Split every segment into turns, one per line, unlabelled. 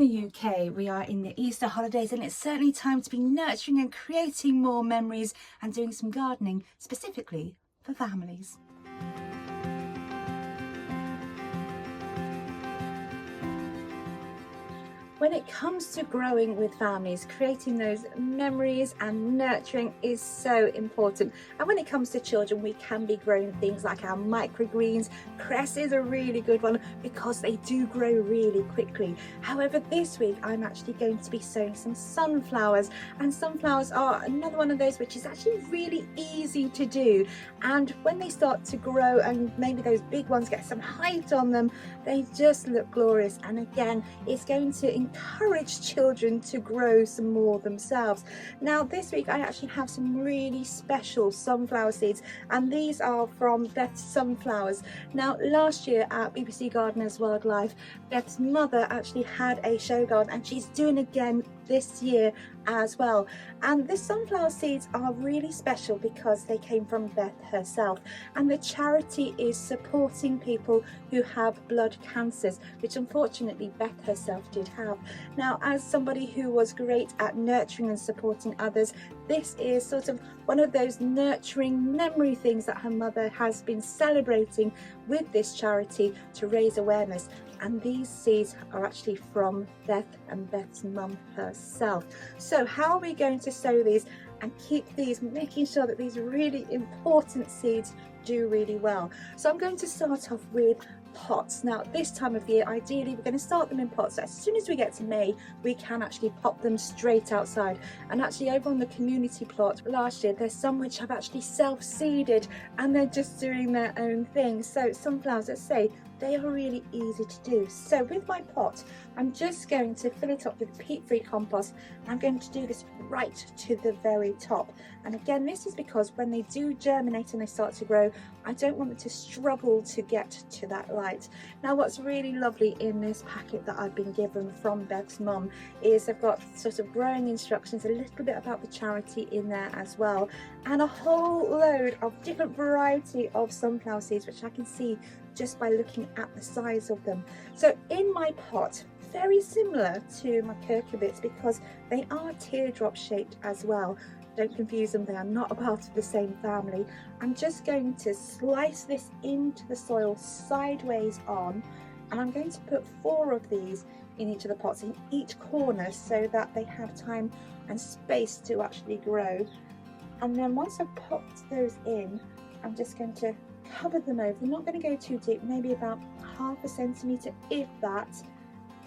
in the UK, we are in the Easter holidays, and it's certainly time to be nurturing and creating more memories and doing some gardening specifically for families. When it comes to growing with families, creating those memories and nurturing is so important. And when it comes to children, we can be growing things like our microgreens. Cress is a really good one because they do grow really quickly. However, this week I'm actually going to be sowing some sunflowers, and sunflowers are another one of those which is actually really easy to do. And when they start to grow and maybe those big ones get some height on them, they just look glorious. And again, it's going to encourage children to grow some more themselves. Now this week I actually have some really special sunflower seeds, and these are from Beth's sunflowers. Now last year at BBC Gardeners Wildlife, Beth's mother actually had a show garden, and she's doing again this year as well. And the sunflower seeds are really special because they came from Beth herself, and the charity is supporting people who have blood cancers, which unfortunately Beth herself did have. Now, as somebody who was great at nurturing and supporting others, this is sort of one of those nurturing memory things that her mother has been celebrating with this charity to raise awareness. And these seeds are actually from Beth and Beth's mum herself. So how are we going to sow these and keep these, making sure that these really important seeds do really well? So I'm going to start off with pots. Now this time of year, ideally we're going to start them in pots. So as soon as we get to May, we can actually pop them straight outside. And actually over on the community plot last year, there's some which have actually self-seeded and they're just doing their own thing. So sunflowers, let's say, they are really easy to do. So with my pot, I'm just going to fill it up with peat-free compost. I'm going to do this right to the very top. And again, this is because when they do germinate and they start to grow, I don't want them to struggle to get to that light. Now what's really lovely in this packet that I've been given from Beth's mum is I've got sort of growing instructions, a little bit about the charity in there as well, and a whole load of different variety of sunflower seeds, which I can see just by looking at the size of them. So in my pot, very similar to my cucurbits because they are teardrop shaped as well. Don't confuse them, they are not a part of the same family. I'm just going to slice this into the soil sideways on, and I'm going to put 4 of these in each of the pots in each corner so that they have time and space to actually grow. And then once I've popped those in, I'm just going to cover them over. I'm not going to go too deep, maybe about ½ centimetre if that.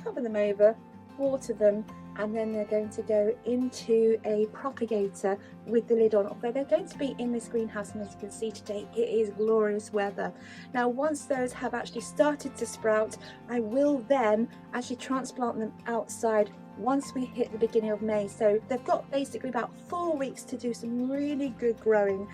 Cover them over, water them, and then they're going to go into a propagator with the lid on. Although they're going to be in this greenhouse, and as you can see today, it is glorious weather. Now once those have actually started to sprout, I will then actually transplant them outside once we hit the beginning of May. So they've got basically about 4 weeks to do some really good growing,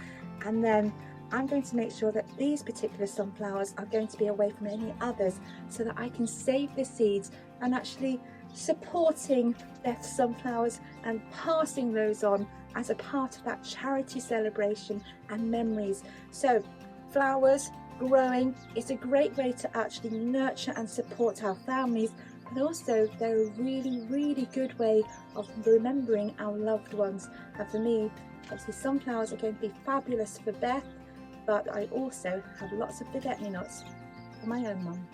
and then I'm going to make sure that these particular sunflowers are going to be away from any others so that I can save the seeds, and actually supporting Beth's sunflowers and passing those on as a part of that charity celebration and memories. So flowers growing is a great way to actually nurture and support our families, but also they're a really good way of remembering our loved ones. And for me, obviously sunflowers are going to be fabulous for Beth, but I also have lots of forget-me-nots for my own mum.